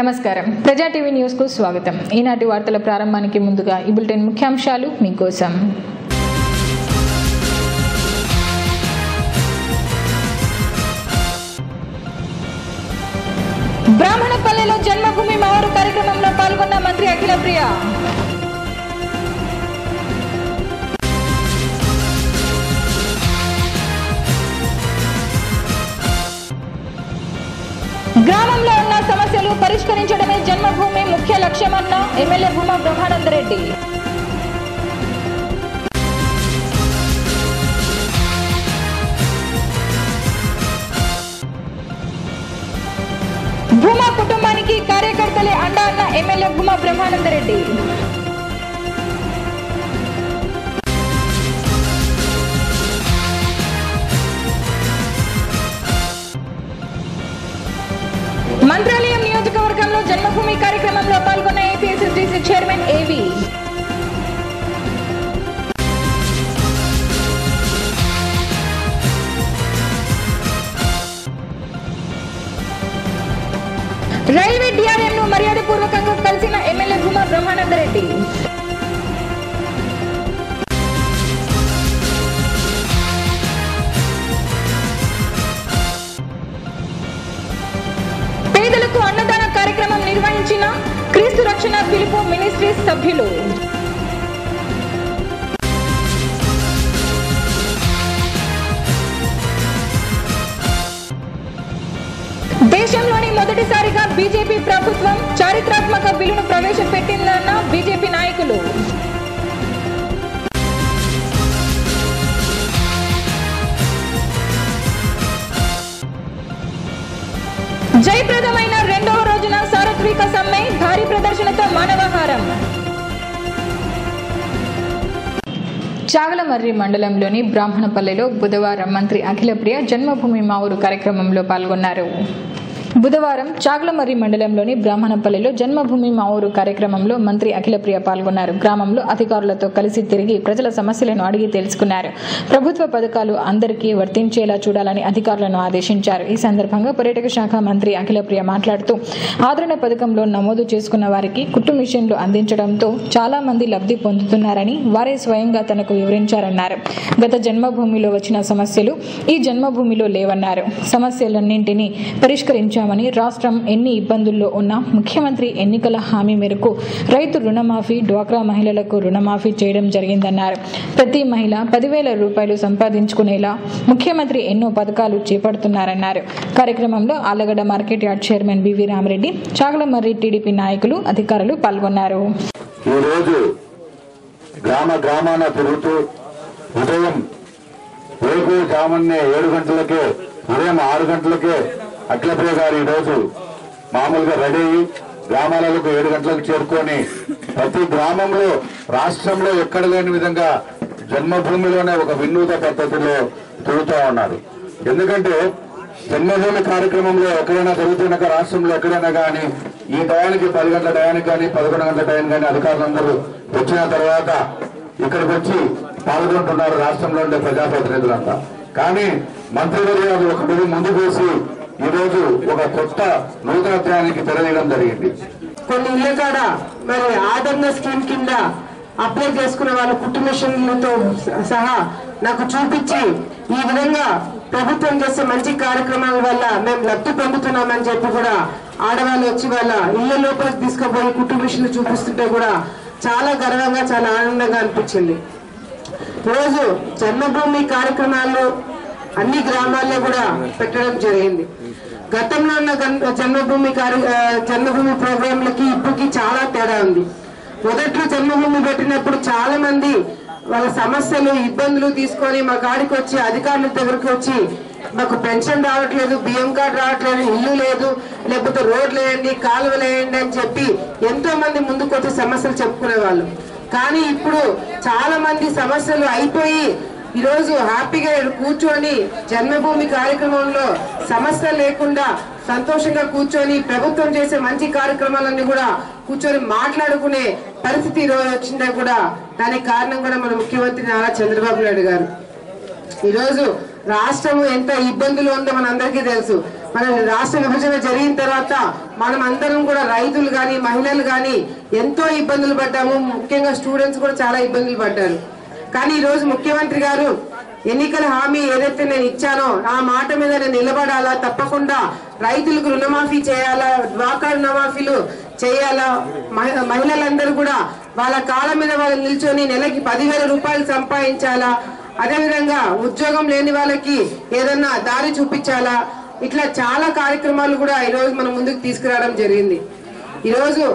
నమస్కారం ప్రజా TV news కు స్వాగతం। ఈనాటి వార్తల ప్రారంభానికి ముందుగా ఈ బులెటిన్ ముఖ్యాంశాలు మీకోసం। బ్రాహ్మణపల్లెలో జన్మభూమి మహోరు కార్యక్రమంలో పాల్గొన్న మంత్రి అఖిలప్రియ। గ్రామంలో ఉన్న సమస్యలు పరిష్కరించడమే జన్మభూమి ముఖ్య లక్ష్యమన్న ఎమ్మెల్యే భూమా బ్రహ్మానందరెడ్డి। భూమా కుటుంబానికి కార్యకర్తలే అండ అన్న ఎమ్మెల్యే భూమా బ్రహ్మానందరెడ్డి। మంత్రాలయం నియోజకవర్గంలో జన్మభూమి కార్యక్రమంలో పాల్గొన్న ఏపీఎస్ఎస్డీసీ చైర్మన్ ఏవి। రైల్వే డిఆర్ఎం ను మర్యాదపూర్వకంగా కలిసిన ఎమ్మెల్యే భూమా బ్రహ్మానందరెడ్డి। పేదలకు అన్నదాన కార్యక్రమం నిర్వహించిన క్రీస్తు రక్షణ పిలుపు మినిస్ట్రీస్ సభ్యులు। దేశంలోని మొదటిసారిగా బీజేపీ ప్రభుత్వం చారిత్రాత్మక బిల్లును ప్రవేశపెట్టిందన్న బీజేపీ నాయకులు। జయప్రదమైన రెండవ రోజున సార్వత్రిక సమ్మె భారీ ప్రదర్శనతో మానవహారం। చాగలమర్రి మండలంలోని బ్రాహ్మణపల్లెలో బుధవారం మంత్రి అఖిలప్రియ జన్మభూమి మావూరు కార్యక్రమంలో పాల్గొన్నారు। బుధవారం చాగలమర్రి మండలంలోని బ్రాహ్మణపల్లెలో జన్మభూమి మావూరు కార్యక్రమంలో మంత్రి అఖిలప్రియ పాల్గొన్నారు। గ్రామంలో అధికారులతో కలిసి తిరిగి ప్రజల సమస్యలను అడిగి తెలుసుకున్నారు। ప్రభుత్వ పథకాలు అందరికీ వర్తించేలా చూడాలని అధికారులను ఆదేశించారు। ఈ సందర్భంగా పర్యాటక శాఖ మంత్రి అఖిలప్రియ మాట్లాడుతూ ఆదరణ పథకంలో నమోదు చేసుకున్న వారికి కుట్టు మిషన్లు అందించడంతో చాలా మంది లబ్ధి పొందుతున్నారని వారే స్వయంగా తనకు వివరించారన్నారు। గత జన్మభూమిలో వచ్చిన సమస్యలు ఈ జన్మభూమిలో లేవన్నారు। సమస్యలన్నింటినీ పరిష్కరించారు। రాష్ట్రం ఎన్ని ఇబ్బందుల్లో ఉన్నా ముఖ్యమంత్రి ఎన్నికల హామీ మేరకు రైతు రుణమాఫీ డ్వాక్రా మహిళలకు రుణమాఫీ చేయడం జరిగిందన్నారు। ప్రతి మహిళ 10,000 రూపాయలు సంపాదించుకునేలా ముఖ్యమంత్రి ఎన్నో పథకాలు చేపడుతున్నారన్నారు। కార్యక్రమంలో Allagadda market yard chairman BV Ramareddy, Chagalamarri TDP నాయకులు అధికారులు పాల్గొన్నారు। ఈ రోజు గ్రామాన తిరుగుతూ ఉదయం జామున్నే 7 గంటలకే ఉదయం 6 గంటలకే అఖిలప్రియ గారు ఈరోజు మామూలుగా రెడీ అయ్యి గ్రామాలకు 7 గంటలకు చేరుకొని ప్రతి గ్రామంలో రాష్ట్రంలో ఎక్కడ లేని విధంగా జన్మభూమిలోనే ఒక వినూత పద్ధతిలో తిరుగుతూ ఉన్నారు। ఎందుకంటే జన్మభూమి కార్యక్రమంలో ఎక్కడైనా జరుగుతున్న రాష్ట్రంలో ఎక్కడైనా కానీ ఈ టయానికి 10 గంటల టయానికి కానీ 11 గంటల టయానికి కానీ అధికారులందరూ వచ్చిన తర్వాత ఇక్కడికి వచ్చి పాల్గొంటున్నారు రాష్ట్రంలో ఉండే ప్రజాప్రతినిధులంతా। కానీ మంత్రివర్యులు అది ఒక ముందుకు వేసి ఈ రోజు ఒక కొత్త నూతన అధ్యాయానికి తెరవేయడం జరిగింది। కొన్ని ఇళ్ల కాడ మరి ఆదరణ స్కీమ్ కింద అప్లై చేసుకున్న వాళ్ళు కుట్టు మిషన్లతో సహా నాకు చూపించి ఈ విధంగా ప్రభుత్వం చేసే మంచి కార్యక్రమాల వల్ల మేము లబ్ధి పొందుతున్నామని చెప్పి కూడా ఆడవాళ్ళు వచ్చి వాళ్ళ ఇళ్ల లోపలికి తీసుకుపోయి కుట్టు మిషన్లు చూపిస్తుంటే కూడా చాలా గర్వంగా చాలా ఆనందంగా అనిపించింది। రోజు జన్మభూమి కార్యక్రమాలు అన్ని గ్రామాల్లో కూడా పెట్టడం జరిగింది। గతంలో ఉన్న జన్మభూమి ప్రోగ్రాంలకి ఇప్పటికి చాలా తేడా ఉంది। మొదట్లో జన్మభూమి పెట్టినప్పుడు చాలా మంది వాళ్ళ సమస్యలు ఇబ్బందులు తీసుకొని మా కాడికి వచ్చి అధికారుల దగ్గరికి వచ్చి మాకు పెన్షన్ రావట్లేదు, బియ్యం కార్డు రావట్లేదు, ఇల్లు లేదు, లేకపోతే రోడ్లు వేయండి, కాలువలు వేయండి అని చెప్పి ఎంతో మంది ముందుకు వచ్చి సమస్యలు చెప్పుకునే వాళ్ళు। కానీ ఇప్పుడు చాలా మంది సమస్యలు అయిపోయి ఈరోజు హ్యాపీగా కూర్చొని జన్మభూమి కార్యక్రమంలో సమస్య లేకుండా సంతోషంగా కూర్చొని ప్రభుత్వం చేసే మంచి కార్యక్రమాలన్నీ కూడా కూర్చొని మాట్లాడుకునే పరిస్థితి ఈరోజు వచ్చిందే కూడా దానికి కారణం కూడా మన ముఖ్యమంత్రి నారా చంద్రబాబు నాయుడు గారు। ఈరోజు రాష్ట్రం ఎంత ఇబ్బందులు ఉందో మనందరికీ తెలుసు। మన రాష్ట్ర విభజన జరిగిన తర్వాత మనం అందరం కూడా రైతులు కానీ మహిళలు కానీ ఎంతో ఇబ్బందులు పడ్డాము. ముఖ్యంగా స్టూడెంట్స్ కూడా చాలా ఇబ్బందులు పడ్డారు. కానీ ఈరోజు ముఖ్యమంత్రి గారు ఎన్నికల హామీ ఏదైతే నేను ఇచ్చానో ఆ మాట మీద నేను నిలబడాలా, తప్పకుండా రైతులకు రుణమాఫీ చేయాలా, డ్వాక్రా రుణమాఫీలు చేయాలా, మహిళలందరూ కూడా వాళ్ళ కాళ్ళ మీద వాళ్ళు నిల్చొని నెలకి 10,000 రూపాయలు సంపాదించాలా, అదేవిధంగా ఉద్యోగం లేని వాళ్ళకి ఏదన్నా దారి చూపించాలా, ఇట్లా చాలా కార్యక్రమాలు కూడా ఈరోజు మనం ముందుకు తీసుకురావడం జరిగింది. ఈరోజు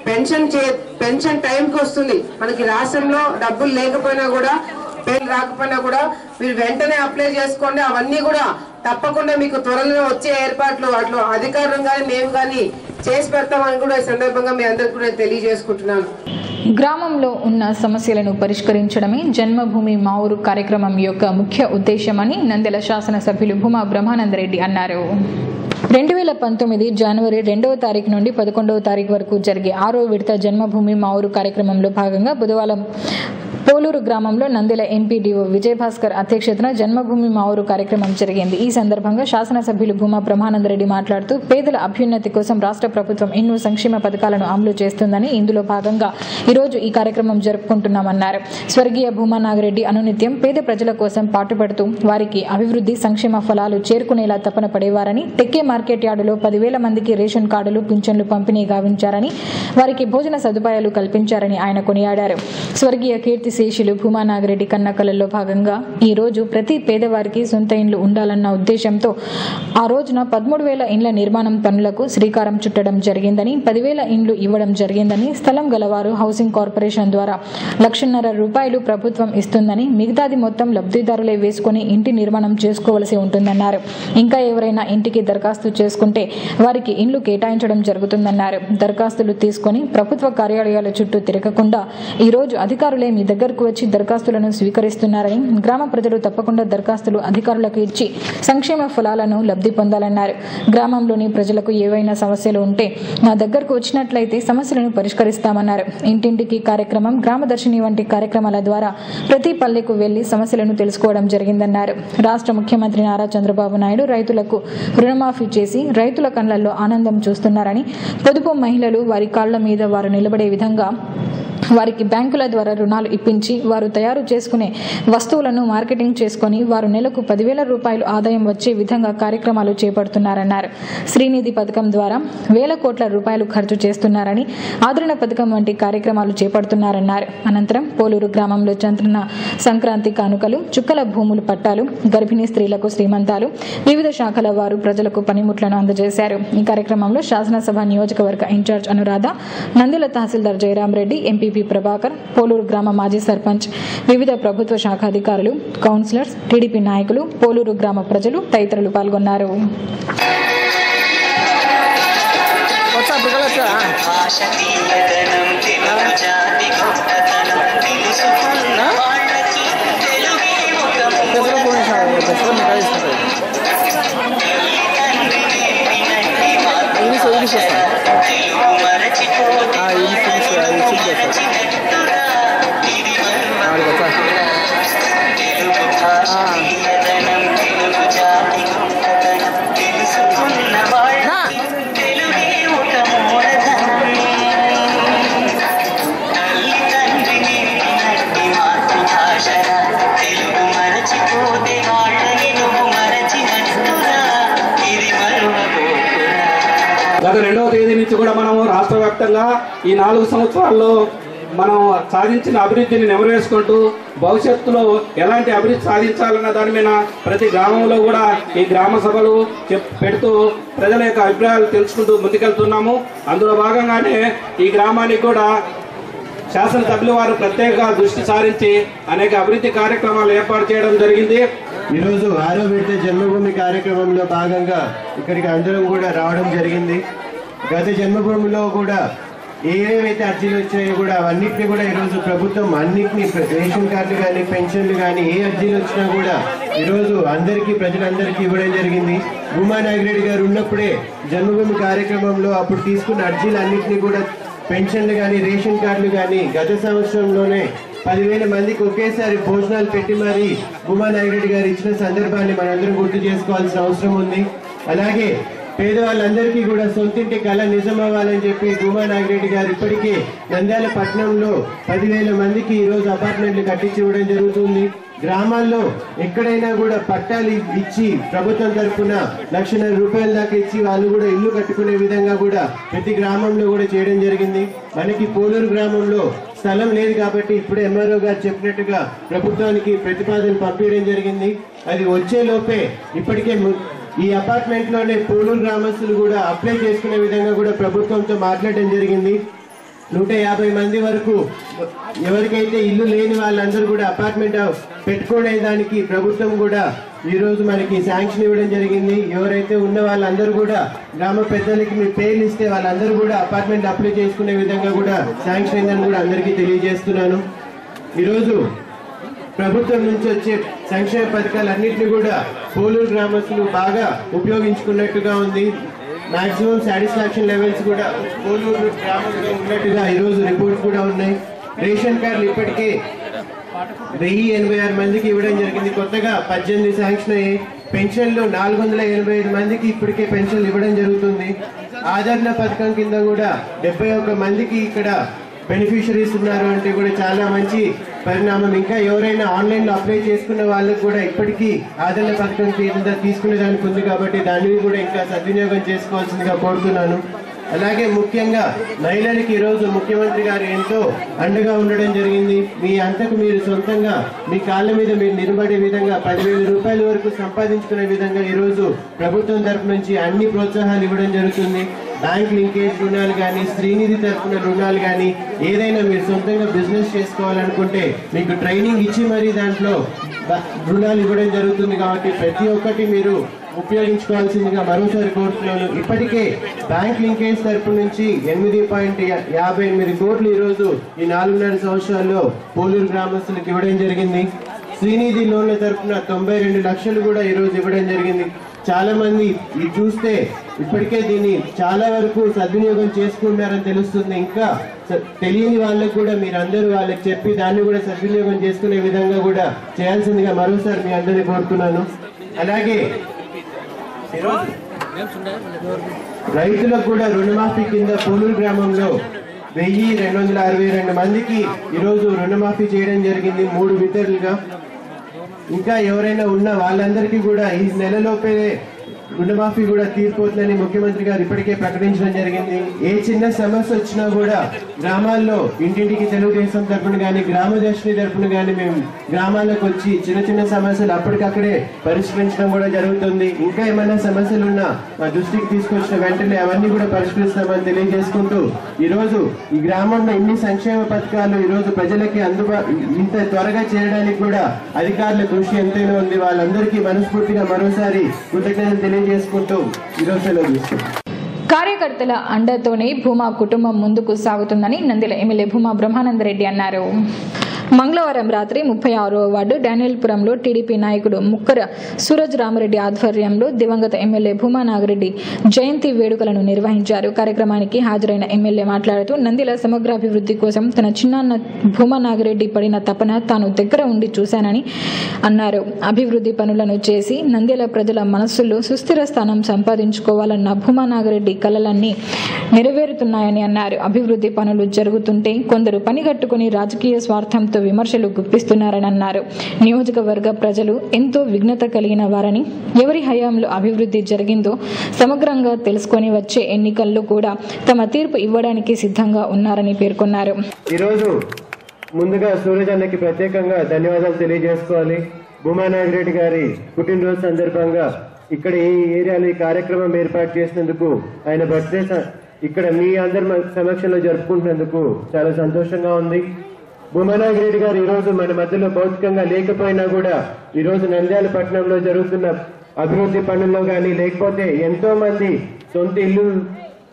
పెన్షన్ టైంకి వస్తుంది. మనకి రాష్ట్రంలో డబ్బులు లేకపోయినా కూడా, పేర్లు రాకపోయినా కూడా మీరు వెంటనే అప్లై చేసుకోండి. అవన్నీ కూడా తప్పకుండా మీకు త్వరలో వచ్చే ఏర్పాట్లు అట్లా అధికారులు కానీ మేము కానీ చేసి పెడతామని కూడా ఈ సందర్భంగా మీ అందరికీ కూడా తెలియజేసుకుంటున్నాను. గ్రామంలో ఉన్న సమస్యలను పరిష్కరించడమే జన్మభూమి మా ఊరు కార్యక్రమం యొక్క ముఖ్య ఉద్దేశమని నంద్యాల శాసనసభ్యులు భూమా బ్రహ్మానందరెడ్డి అన్నారు. 2019 జనవరి 2వ తారీఖు నుండి 11వ తారీఖు వరకు జరిగే 6వ విడత జన్మభూమి మా ఊరు కార్యక్రమంలో భాగంగా బుధవారం పోలూరు గ్రామంలో నంద్యాల ఎంపీడీఓ విజయభాస్కర్ అధ్యక్షతన జన్మభూమి మా ఊరు కార్యక్రమం జరిగింది. ఈ సందర్భంగా శాసనసభ్యులు భూమా బ్రహ్మానందరెడ్డి మాట్లాడుతూ పేదల అభ్యున్నతి కోసం రాష్ట్ర ప్రభుత్వం ఎన్నో సంక్షేమ పథకాలను అమలు చేస్తుందని, ఇందులో భాగంగా ఈరోజు ఈ కార్యక్రమం జరుపుకుంటున్నామన్నారు. స్వర్గీయ భూమా నాగిరెడ్డి అనునిత్యం పేద ప్రజల కోసం పాటుపడుతూ వారికి అభివృద్ధి సంక్షేమ ఫలాలు చేరుకునేలా తపన పడేవారని, టెక్కే మార్కెట్ యార్డులో 10,000 మందికి రేషన్ కార్డులు, పింఛన్లు పంపిణీ గావించారని, వారికి భోజన సదుపాయాలు కల్పించారని ఆయన కొనియాడారు. స్వర్గీయ కీర్తి శేషులు భూమా నాగిరెడ్డి కన్నకలలో భాగంగా ఈ రోజు ప్రతి పేదవారికి సొంత ఇండ్లు ఉండాలన్న ఉద్దేశంతో ఆ రోజున 13,000 ఇండ్ల నిర్మాణం పనులకు శ్రీకారం చుట్టడం జరిగిందని, 10,000 ఇండ్లు ఇవ్వడం జరిగిందని, స్థలం గలవారు హౌసింగ్ కార్పొరేషన్ ద్వారా 1,50,000 రూపాయలు ప్రభుత్వం ఇస్తుందని, మిగతాది మొత్తం లబ్ధిదారులే వేసుకుని ఇంటి నిర్మాణం చేసుకోవలసి ఉంటుందన్నారు. ఇంకా ఎవరైనా ఇంటికి దరఖాస్తు చేసుకుంటే వారికి ఇండ్లు కేటాయించడం జరుగుతుందన్నారు. దరఖాస్తులు తీసుకుని ప్రభుత్వ కార్యాలయాల చుట్టూ తిరగకుండా ఈ రోజు అధికారులే మీ దగ్గరకు వచ్చి దరఖాస్తులను స్వీకరిస్తున్నారని, గ్రామ ప్రజలు తప్పకుండా దరఖాస్తులు అధికారులకు ఇచ్చి సంక్షేమ ఫలాలను లబ్ధి పొందాలన్నారు. గ్రామంలోని ప్రజలకు ఏవైనా సమస్యలు ఉంటే నా దగ్గరకు వచ్చినట్లయితే సమస్యలను పరిష్కరిస్తామన్నారు. ఇంటింటికి కార్యక్రమం, గ్రామదర్శిని వంటి కార్యక్రమాల ద్వారా ప్రతి పల్లెకు వెళ్లి సమస్యలను తెలుసుకోవడం జరిగిందన్నారు. రాష్ట్ర ముఖ్యమంత్రి నారా చంద్రబాబు నాయుడు రైతులకు రుణమాఫీ చేసి రైతుల కళ్లలో ఆనందం చూస్తున్నారని, పొదుపు మహిళలు వారి కాళ్ల మీద వారు నిలబడే విధంగా వారికి బ్యాంకుల ద్వారా రుణాలు ఇప్పించి వారు తయారు చేసుకునే వస్తువులను మార్కెటింగ్ చేసుకుని వారు నెలకు 10,000 రూపాయలు ఆదాయం వచ్చే విధంగా కార్యక్రమాలు చేపడుతున్నారన్నారు. శ్రీనిధి పథకం ద్వారా వేల కోట్ల రూపాయలు ఖర్చు చేస్తున్నారని, ఆదరణ పథకం వంటి కార్యక్రమాలు చేపడుతున్నారన్నారు. అనంతరం పోలూరు గ్రామంలో చంద్రన సంక్రాంతి కానుకలు, చుక్కల భూములు పట్టాలు, గర్భిణీ స్త్రీలకు శ్రీమంతాలు, వివిధ శాఖల వారు ప్రజలకు పనిముట్లను అందజేశారు. ఈ కార్యక్రమంలో శాసనసభ నియోజకవర్గ ఇన్ఛార్జ్ అనురాధ, నంద్యాల తహసీల్దార్ జయరాం రెడ్డి, ఎంపీపీ ప్రభాకర్, పోలూరు గ్రామ మాజీ సర్పంచ్, వివిధ ప్రభుత్వ శాఖ అధికారులు, కౌన్సిలర్స్, టీడీపీ నాయకులు, పోలూరు గ్రామ ప్రజలు తదితరులు పాల్గొన్నారు. గత 2వ తేదీ నుంచి కూడా మనము రాష్ట్ర వ్యాప్తంగా ఈ 4 సంవత్సరాల్లో మనం సాధించిన అభివృద్ధిని నెమరేసుకుంటూ భవిష్యత్తులో ఎలాంటి అభివృద్ధి సాధించాలన్న దాని మీద ప్రతి గ్రామంలో కూడా ఈ గ్రామ సభలు పెడుతూ ప్రజల యొక్క అభిప్రాయాలు తెలుసుకుంటూ ముందుకెళ్తున్నాము. అందులో భాగంగానే ఈ గ్రామానికి కూడా శాసనసభ్యుల వారు ప్రత్యేక దృష్టి సారించి అనేక అభివృద్ధి కార్యక్రమాలు ఏర్పాటు చేయడం జరిగింది. ఈరోజు 6వ విడత జన్మభూమి కార్యక్రమంలో భాగంగా ఇక్కడికి అందరం కూడా రావడం జరిగింది. గత జన్మభూమిలో కూడా ఏవైతే అర్జీలు వచ్చాయో కూడా అవన్నిటిని కూడా ఈరోజు ప్రభుత్వం అన్నింటినీ రేషన్ కార్డులు కానీ పెన్షన్లు కానీ ఏ అర్జీలు వచ్చినా కూడా ఈరోజు అందరికీ ప్రజలందరికీ ఇవ్వడం జరిగింది. భూమా నాగిరెడ్డి గారు ఉన్నప్పుడే జన్మభూమి కార్యక్రమంలో అప్పుడు తీసుకున్న అర్జీలు అన్నింటినీ కూడా పెన్షన్లు కానీ రేషన్ కార్డులు కానీ గత సంవత్సరంలోనే 10,000 మందికి ఒకేసారి భోజనాలు పెట్టి మరి భూమా నాగిరెడ్డి గారు ఇచ్చిన సందర్భాన్ని మనందరం గుర్తు చేసుకోవాల్సిన అవసరం ఉంది. అలాగే పేదవాళ్ళందరికీ కూడా సొంతింటి కళ నిజమవ్వాలని చెప్పి భూమా నాగిరెడ్డి గారు ఇప్పటికే నంద్యాల పట్టణంలో 10,000 మందికి ఈరోజు అపార్ట్మెంట్లు కట్టించి ఇవ్వడం జరుగుతుంది. గ్రామాల్లో ఎక్కడైనా కూడా పట్టాలు ఇచ్చి ప్రభుత్వం తరఫున 1,00,000 రూపాయల దాకా ఇచ్చి వాళ్ళు కూడా ఇల్లు కట్టుకునే విధంగా కూడా ప్రతి గ్రామంలో కూడా చేయడం జరిగింది. మనకి పోలూరు గ్రామంలో స్థలం లేదు కాబట్టి ఇప్పుడే ఎంఆర్ఓ గారు చెప్పినట్టుగా ప్రభుత్వానికి ప్రతిపాదన పంపించడం జరిగింది. అది వచ్చే లోపే ఇప్పటికే ఈ అపార్ట్మెంట్ లోనే పోలూరు గ్రామస్తులు కూడా అప్లై చేసుకునే విధంగా కూడా ప్రభుత్వంతో మాట్లాడడం జరిగింది. 150 మంది వరకు ఎవరికైతే ఇల్లు లేని వాళ్ళందరూ కూడా అపార్ట్మెంట్ పెట్టుకునే దానికి ప్రభుత్వం కూడా ఈ రోజు మనకి శాంక్షన్ ఇవ్వడం జరిగింది. ఎవరైతే ఉన్న వాళ్ళందరూ కూడా గ్రామ పెద్దలకి మీ పేర్లు ఇస్తే వాళ్ళందరూ కూడా అపార్ట్మెంట్ అప్లై చేసుకునే విధంగా కూడా శాంక్షన్ అయిందని కూడా అందరికీ తెలియజేస్తున్నాను. ఈరోజు ప్రభుత్వం నుంచి వచ్చే సంక్షేమ పథకాలన్నింటినీ కూడా పోలూరు గ్రామస్తులు బాగా ఉపయోగించుకున్నట్టుగా ఉంది. మాక్సిమం సాటిస్ఫాక్షన్ లెవెల్స్ కూడా పోలూరు గ్రామంలో ఉన్నట్టుగా ఈరోజు రిపోర్ట్స్ కూడా ఉన్నాయి. రేషన్ కార్డులు ఇప్పటికే 1086 మందికి ఇవ్వడం జరిగింది. కొత్తగా 18 శాంక్షన్ అయ్యాయి. పెన్షన్లు 485 మందికి ఇప్పటికే పెన్షన్లు ఇవ్వడం జరుగుతుంది. ఆదరణ పథకం కింద కూడా 71 మందికి ఇక్కడ బెనిఫిషరీస్ ఉన్నారు అంటే కూడా చాలా మంచి పరిణామం. ఇంకా ఎవరైనా ఆన్లైన్ లో అప్లై చేసుకున్న వాళ్ళకు కూడా ఇప్పటికీ ఆదరణ పథకం కింద తీసుకునే దానికి ఉంది కాబట్టి దాన్ని కూడా ఇంకా సద్వినియోగం చేసుకోవాల్సిందిగా కోరుతున్నాను. అలాగే ముఖ్యంగా మహిళలకి ఈరోజు ముఖ్యమంత్రి గారు ఎంతో అండగా ఉండడం జరిగింది. మీ అంతకు మీరు సొంతంగా మీ కాళ్ళ మీద మీరు నిలబడే విధంగా 10,000 రూపాయల వరకు సంపాదించుకునే విధంగా ఈరోజు ప్రభుత్వం తరఫు నుంచి అన్ని ప్రోత్సాహాలు ఇవ్వడం జరుగుతుంది. బ్యాంక్ లింకేజ్ రుణాలు కానీ, శ్రీనిధి తరఫున రుణాలు కానీ, ఏదైనా మీరు సొంతంగా బిజినెస్ చేసుకోవాలనుకుంటే మీకు ట్రైనింగ్ ఇచ్చి మరీ దాంట్లో రుణాలు ఇవ్వడం జరుగుతుంది. కాబట్టి ప్రతి ఒక్కటి మీరు ఉపయోగించుకోవాల్సిందిగా మరోసారి కోరుతున్నాను. ఇప్పటికే బ్యాంక్ లింకేజ్ తరపు నుంచి 8.58 కోట్లు ఈరోజు ఈ 4.5 సంవత్సరాల్లో పోలూరు గ్రామస్తులకు ఇవ్వడం జరిగింది. శ్రీనిధి లోన్ల తరఫున 92 లక్షలు కూడా ఈరోజు ఇవ్వడం జరిగింది. చాలా మంది ఇది చూస్తే ఇప్పటికే దీన్ని చాలా వరకు సద్వినియోగం చేసుకుంటారని తెలుస్తుంది. ఇంకా తెలియని వాళ్ళకు కూడా మీరందరూ వాళ్ళకి చెప్పి దాన్ని కూడా సద్వినియోగం చేసుకునే విధంగా కూడా చేయాల్సిందిగా మరోసారి మీ అందరినీ కోరుతున్నాను. అలాగే రైతులకు కూడా రుణమాఫీ కింద పోలూరు గ్రామంలో 1,262 మందికి ఈరోజు రుణమాఫీ చేయడం జరిగింది 3 విడతలుగా. ఇంకా ఎవరైనా ఉన్న వాళ్ళందరికీ కూడా ఈ నెలలోపే రుణమాఫీ కూడా తీరిపోతుందని ముఖ్యమంత్రి గారు ఇప్పటికే ప్రకటించడం జరిగింది. ఏ చిన్న సమస్య వచ్చినా కూడా గ్రామాల్లో ఇంటింటికి తెలుగుదేశం తరఫున కానీ, గ్రామ దర్శిని తరఫున కానీ మేము గ్రామాలకు వచ్చి చిన్న చిన్న సమస్యలు అప్పటికక్కడే పరిష్కరించడం కూడా జరుగుతుంది. ఇంకా ఏమైనా సమస్యలు ఉన్నా మా దృష్టికి తీసుకొచ్చిన వెంటనే అవన్నీ కూడా పరిష్కరిస్తామని తెలియజేసుకుంటూ ఈరోజు ఈ గ్రామంలో ఇన్ని సంక్షేమ పథకాలు ఈరోజు ప్రజలకి ఇంత త్వరగా చేయడానికి కూడా అధికారుల కృషి ఎంతైనా ఉంది. వాళ్ళందరికీ మనస్ఫూర్తిగా మరోసారి కృతజ్ఞతలు తెలియజేసుకుంటూ ఈరోజు సెలవు తీసుకుంటాం. కార్యకర్తల అండతోనే భూమా కుటుంబం ముందుకు సాగుతుందని నంద్యాల ఎమ్మెల్యే భూమా బ్రహ్మానందరెడ్డి అన్నారు. మంగళవారం రాత్రి 36వ వార్డు డానియల్పురంలో టీడీపీ నాయకుడు ముక్కర సూరజ్ రామరెడ్డి ఆధ్వర్యంలో దివంగత ఎమ్మెల్యే భూమా నాగిరెడ్డి జయంతి వేడుకలను నిర్వహించారు. కార్యక్రమానికి హాజరైన ఎమ్మెల్యే మాట్లాడుతూ నంద్యాల సమగ్రాభివృద్ధి కోసం తన చిన్నాన్న భూమా నాగిరెడ్డి పడిన తపన తాను దగ్గర ఉండి చూశానని అన్నారు. అభివృద్ధి పనులను చేసి నంద్యాల ప్రజల మనస్సుల్లో సుస్థిర స్థానం సంపాదించుకోవాలన్న భూమా నాగిరెడ్డి కలలన్నీ నెరవేరుతున్నాయని అన్నారు. అభివృద్ధి పనులు జరుగుతుంటే కొందరు పనిగట్టుకుని రాజకీయ స్వార్థంతో విమర్శలు గుప్పిస్తున్నారని అన్నారు. నియోజకవర్గ ప్రజలు ఎంతో విఘ్నత కలిగిన వారని, ఎవరి హయాంలో అభివృద్ధి జరిగిందో సమగ్రంగా తెలుసుకొని వచ్చే ఎన్నికల్లో కూడా తమ తీర్పు ఇవ్వడానికి సిద్ధంగా ఉన్నారని పేర్కొన్నారు. ఈరోజు ముందుగా సూరజ్ అన్నకి ప్రత్యేకంగా ధన్యవాదాలు తెలియజేసుకోవాలి. భూమా నాగిరెడ్డి గారి పుట్టినరోజు సందర్భంగా ఇక్కడ ఈ ఏరియాలో ఈ కార్యక్రమం ఏర్పాటు చేసినందుకు, ఆయన బర్త్డే ఇక్కడ మీ అందరి సమక్షంలో జరుపుకుంటున్నందుకు చాలా సంతోషంగా ఉంది. భూమా నాగిరెడ్డి గారు ఈరోజు మన మధ్యలో భౌతికంగా లేకపోయినా కూడా ఈరోజు నంద్యాల పట్టణంలో జరుగుతున్న అభివృద్ధి పనుల్లో కానీ, లేకపోతే ఎంతో మంది సొంత ఇల్లు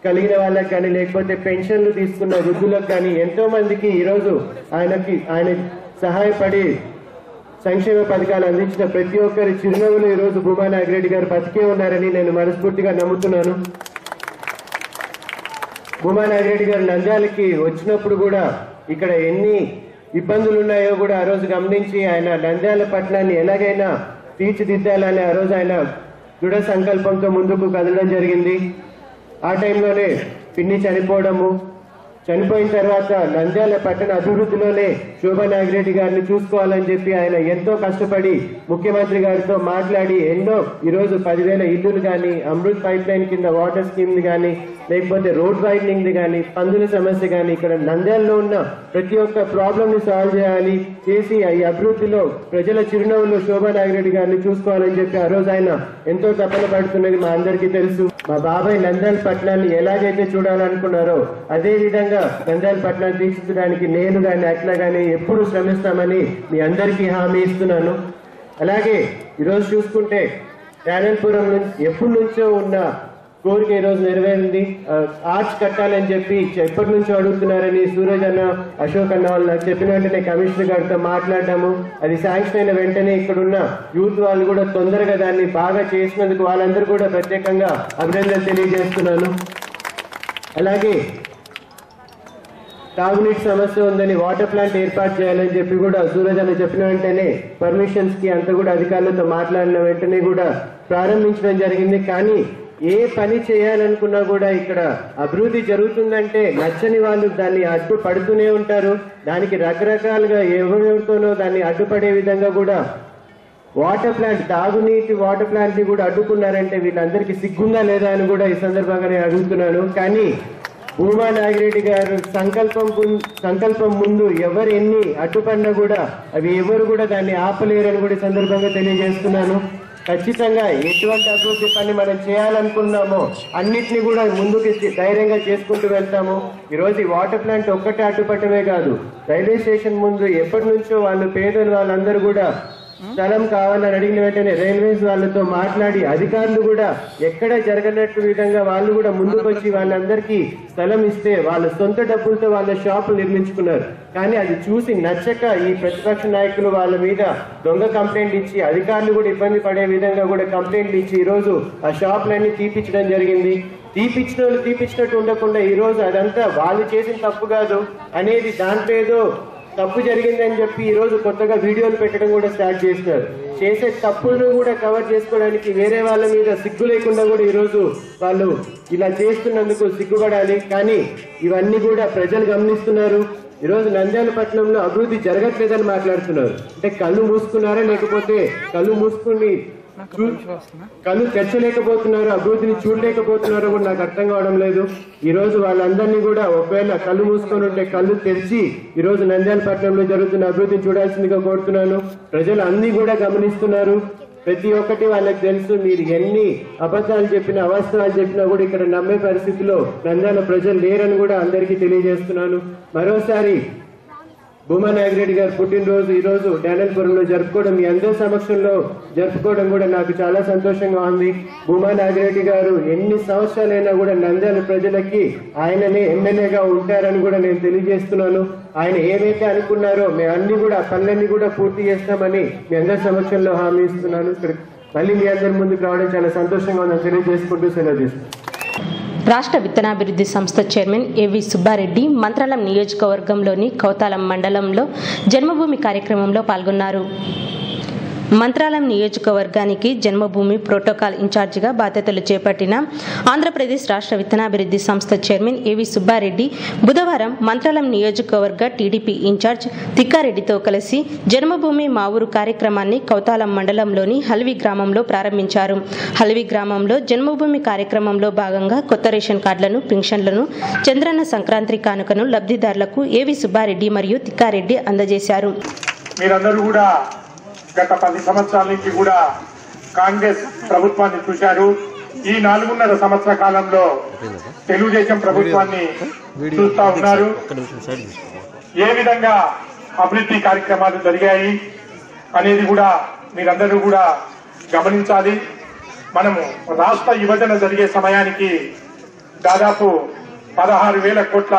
కలిగిన వాళ్ళకి కానీ, లేకపోతే పెన్షన్లు తీసుకున్న వృద్ధులకు కానీ ఎంతో మందికి ఈరోజు ఆయన సహాయపడి సంక్షేమ పథకాలు అందించిన ప్రతి ఒక్కరి చిరునవ్వులు ఈరోజు భూమా నాగిరెడ్డి గారు బతికే ఉన్నారని నేను మనస్ఫూర్తిగా నమ్ముతున్నాను. భూమా నాగిరెడ్డి గారు నంద్యాలకి వచ్చినప్పుడు కూడా ఇక్కడ ఎన్ని ఇబ్బందులు ఉన్నాయో కూడా ఆ రోజు గమనించి ఆయన నంద్యాల పట్టణాన్ని ఎలాగైనా తీర్చిదిద్దాలని ఆ రోజు ఆయన దృఢ సంకల్పంతో ముందుకు కదలడం జరిగింది. ఆ టైంలోనే పిన్ని చనిపోయిన తర్వాత నంద్యాల పట్టణ అభివృద్ధిలోనే శోభా నాగిరెడ్డి గారిని చూసుకోవాలని చెప్పి ఆయన ఎంతో కష్టపడి ముఖ్యమంత్రి గారితో మాట్లాడి ఎన్నో ఈరోజు 10,000 ఇల్లులు కానీ, అమృత్ పైప్ లైన్ కింద వాటర్ స్కీమ్ కానీ, లేకపోతే రోడ్ వైడనింగ్ కానీ, పందుల సమస్య కానీ, ఇక్కడ నంద్యాలలో ఉన్న ప్రతి ఒక్క ప్రాబ్లమ్ ని సాల్వ్ చేసి ఈ అభివృద్ధిలో ప్రజల చిరునవ్వులు శోభా నాగిరెడ్డి గారిని చూసుకోవాలని చెప్పి ఆ రోజు ఆయన ఎంతో తపన పడుతున్నది మా అందరికీ తెలుసు. మా బాబాయ్ నంద్యాల పట్టణాన్ని ఎలాగైతే చూడాలనుకున్నారో అదే విధంగా నంద్యాల పట్టణాన్ని తీర్చిదిద్దడానికి నేను కానీ అట్లా కానీ ఎప్పుడు శ్రమిస్తామని మీ అందరికీ హామీ ఇస్తున్నాను. అలాగే ఈరోజు చూసుకుంటే డానల్పురం నుంచి ఎప్పటి నుంచో ఉన్న కోరిక ఈరోజు నెరవేరింది. ఆర్చ్ కట్టాలని చెప్పి ఎప్పటి నుంచో అడుగుతున్నారని సూరజ్ అన్న, అశోక్ అన్న వాళ్ళు నాకు చెప్పిన వెంటనే కమిషనర్ గారితో మాట్లాడటము, అది శాంక్షన్ అయిన వెంటనే ఇక్కడున్న యూత్ వాళ్ళు కూడా తొందరగా దాన్ని బాగా చేసినందుకు వాళ్ళందరూ కూడా ప్రత్యేకంగా అభినందనలు తెలియజేస్తున్నాను. అలాగే తాగునీటి సమస్య ఉందని వాటర్ ప్లాంట్ ఏర్పాటు చేయాలని చెప్పి కూడా సూరజ్ అన్న చెప్పిన వెంటనే పర్మిషన్స్ కి అంతా కూడా అధికారులతో మాట్లాడిన వెంటనే కూడా ప్రారంభించడం జరిగింది. కానీ ఏ పని చేయాలనుకున్నా కూడా ఇక్కడ అభివృద్ధి జరుగుతుందంటే నచ్చని వాళ్ళు దాన్ని అడ్డుపడుతూనే ఉంటారు. దానికి రకరకాలుగా ఎవరెవరితోనో దాన్ని అడ్డుపడే విధంగా కూడా తాగునీటి వాటర్ ప్లాంట్ ని కూడా అడ్డుకున్నారంటే వీళ్ళందరికీ సిగ్గుందా లేదా అని కూడా ఈ సందర్భంగా నేను అడుగుతున్నాను. కానీ భూమా నాగిరెడ్డి గారు సంకల్పం ముందు ఎవరు ఎన్ని అడ్డుపడినా కూడా అవి ఎవరు కూడా దాన్ని ఆపలేరని కూడా ఈ సందర్భంగా తెలియజేస్తున్నాను. ఖచ్చితంగా ఎటువంటి అభివృద్ధి పని మనం చేయాలనుకున్నామో అన్నిటినీ కూడా ముందుకు ధైర్యంగా చేసుకుంటూ వెళ్తాము. ఈరోజు ఈ వాటర్ ప్లాంట్ ఒక్కటే అడ్డుపట్టమే కాదు, రైల్వే స్టేషన్ ముందు ఎప్పటి నుంచో వాళ్ళు పేదలు వాళ్ళందరూ కూడా స్థలం కావాలని అడిగిన వెంటనే రైల్వేస్ వాళ్ళతో మాట్లాడి అధికారులు కూడా ఎక్కడ జరగనట్టు విధంగా వాళ్ళు కూడా ముందుకు వచ్చి వాళ్ళందరికీ స్థలం ఇస్తే వాళ్ళ సొంత డబ్బులతో వాళ్ళ షాపులు నిర్మించుకున్నారు. కానీ అది చూసి నచ్చక ఈ ప్రతిపక్ష నాయకులు వాళ్ళ మీద దొంగ కంప్లైంట్ ఇచ్చి అధికారులు కూడా ఇబ్బంది పడే విధంగా కూడా కంప్లైంట్లు ఇచ్చి ఈరోజు ఆ షాపులన్నీ తీపిచ్చడం జరిగింది. తీపిచ్చినట్టు ఉండకుండా ఈరోజు అదంతా వాళ్ళు చేసిన తప్పు కాదు అనేది దాంట్లో ఏదో తప్పు జరిగిందని చెప్పి ఈరోజు కొత్తగా వీడియోలు పెట్టడం కూడా స్టార్ట్ చేస్తున్నారు. చేసే తప్పులను కూడా కవర్ చేసుకోవడానికి వేరే వాళ్ళ మీద సిగ్గు లేకుండా కూడా ఈరోజు వాళ్ళు ఇలా చేస్తున్నందుకు సిగ్గుపడాలి. కానీ ఇవన్నీ కూడా ప్రజలు గమనిస్తున్నారు. ఈరోజు నంద్యాల పట్టణంలో అభివృద్ధి జరగట్లేదని మాట్లాడుతున్నారు. అంటే కళ్ళు మూసుకున్నారా లేకపోతే కళ్ళు తెచ్చలేకపోతున్నారు, అభివృద్ధిని చూడలేకపోతున్నారో కూడా నాకు అర్థం కావడం లేదు. ఈ రోజు వాళ్ళందరినీ కూడా ఒకవేళ కళ్ళు మూసుకొని ఉంటే కళ్ళు తెరిచి ఈ రోజు నంద్యాల పట్టణంలో జరుగుతున్న అభివృద్ధిని చూడాల్సిందిగా కోరుతున్నాను. ప్రజలు అన్ని కూడా గమనిస్తున్నారు. ప్రతి ఒక్కటి వాళ్ళకి తెలుసు. మీరు ఎన్ని అబద్ధాలు చెప్పినా అవాస్తవాలు చెప్పినా కూడా ఇక్కడ నమ్మే పరిస్థితిలో నంద్యాల ప్రజలు లేరని కూడా అందరికీ తెలియజేస్తున్నాను. మరోసారి భూమా నాగిరెడ్డి గారు పుట్టినరోజు ఈ రోజు డానల్పురంలో జరుపుకోవడం, మీ అందరి సమక్షంలో జరుపుకోవడం కూడా నాకు చాలా సంతోషంగా ఉంది. భూమా నాగిరెడ్డి గారు ఎన్ని సంవత్సరాలైనా కూడా నంద్యాల ప్రజలకి ఆయననే ఎమ్మెల్యేగా ఉంటారని కూడా నేను తెలియజేస్తున్నాను. ఆయన ఏమైతే అనుకున్నారో మేము అన్ని కూడా పనులన్నీ కూడా పూర్తి చేస్తామని మీ అందరి సమక్షంలో హామీ ఇస్తున్నాను. ఇక్కడ మళ్ళీ మీ అందరి ముందుకు రావడం చాలా సంతోషంగా ఉందని తెలియజేసుకుంటూ సెలవు తీసుకుంటాను. రాష్ట్ర విత్తనాభివృద్ధి సంస్థ చైర్మన్ ఏవి సుబ్బారెడ్డి మంత్రాలం నియోజకవర్గంలోని కౌతాలం మండలంలో జన్మభూమి కార్యక్రమంలో పాల్గొన్నారు. మంత్రాలం నియోజకవర్గానికి జన్మభూమి ప్రోటోకాల్ ఇన్ఛార్జిగా బాధ్యతలు చేపట్టిన ఆంధ్రప్రదేశ్ రాష్ట్ర విత్తనాభివృద్ధి సంస్థ చైర్మన్ ఏవి సుబ్బారెడ్డి బుధవారం మంత్రాలం నియోజకవర్గ టీడీపీ ఇన్ఛార్జ్ తిక్కారెడ్డితో కలిసి జన్మభూమి మా ఊరు కార్యక్రమాన్ని కౌతాలం మండలంలోని హల్వి గ్రామంలో ప్రారంభించారు. హల్వి గ్రామంలో జన్మభూమి కార్యక్రమంలో భాగంగా కొత్త రేషన్ కార్డులను, పింఛన్లను, చంద్రన్న సంక్రాంతి కానుకను లబ్ధిదారులకు ఏవి సుబ్బారెడ్డి మరియు తిక్కారెడ్డి అందజేశారు. మీరందరూ కూడా గత 10 సంవత్సరాల నుంచి కూడా కాంగ్రెస్ ప్రభుత్వాన్ని చూశారు. ఈ 4.5 సంవత్సర కాలంలో తెలుగుదేశం ప్రభుత్వాన్ని చూస్తా ఉన్నారు. ఏ విధంగా అభివృద్ధి కార్యక్రమాలు జరిగాయి అనేది కూడా మీరందరూ కూడా గమనించాలి. మనము రాష్ట్ర విభజన జరిగే సమయానికి దాదాపు 16,000 కోట్ల